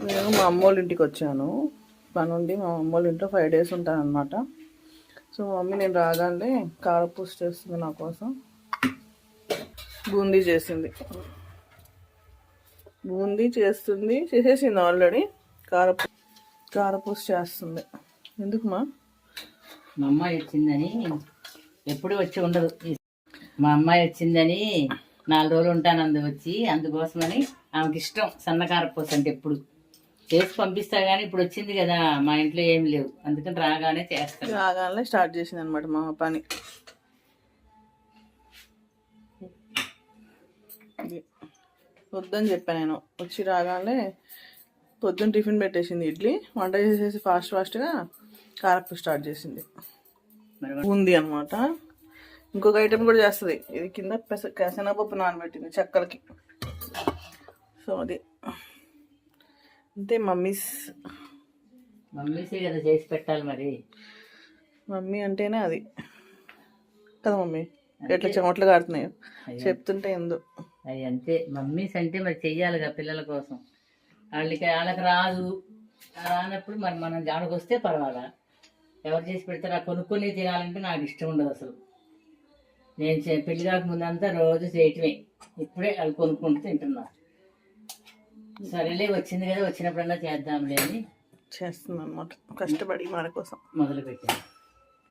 నేను మా అమ్మోళ్ళ ఇంటికి వచ్చాను పనుండి. మా అమ్మోళ్ళ ఇంట్లో 5 days ఉంటాను అనమాట. సో మమ్మీ నేను రాగానే కారపూస చేస్తుంది నా కోసం. బూందీ చేసింది, బూందీ చేసేసింది ఆల్రెడీ. కారపూస చేస్తుంది. ఎందుకు మా అమ్మాయి వచ్చిందని ఎప్పుడు వచ్చి ఉండదు. మా అమ్మాయి వచ్చిందని 4 రోజులు ఉంటాను అందుకోసమని ఆమెకి ఇష్టం సన్నకారపూస అంటే. ఎప్పుడు చేసి పంపిస్తా కానీ ఇప్పుడు వచ్చింది కదా మా ఇంట్లో ఏం లేవు, అందుకని రాగానే చేస్తాను. రాగానే స్టార్ట్ చేసింది అనమాట మా పని. వద్దని చెప్పాను నేను. వచ్చి రాగానే పొద్దున్న టిఫిన్ పెట్టేసింది, ఇడ్లీ. వంట చేసేసి ఫాస్ట్గా కారపూస స్టార్ట్ చేసింది. ఉంది అనమాట. ఇంకొక ఐటెం కూడా చేస్తుంది. ఇది కింద శనగపప్పు నానబెట్టింది చెక్కలకి. సో అది అంతే. మమ్మీసే కదా చేసి పెట్టాలి మరి. మమ్మీ అంటేనే అది కదా. మమ్మీ ఎట్లా చెమట్లు కాడుతున్నాయో చెప్తుంటే ఎందు అవి అంతే. మమ్మీస్ అంటే మరి చెయ్యాలిగా పిల్లల కోసం. వాళ్ళకి రాదు. రానప్పుడు మరి మనం జాడకు వస్తే పర్వాలా, ఎవరు చేసి పెడతారు. కొనుక్కొని తినాలంటే నాకు ఇష్టం ఉండదు అసలు. నేను పెళ్లి కాకముందంతా రోజు చేయటమే. ఇప్పుడే వాళ్ళు కొనుక్కుంటూ తింటున్నా. సరేలే వచ్చింది కదా, వచ్చినప్పుడన్నా చేద్దాంలే అని చేస్తుంది అనమాట. కష్టపడి మన కోసం మొదలుపెట్టాను.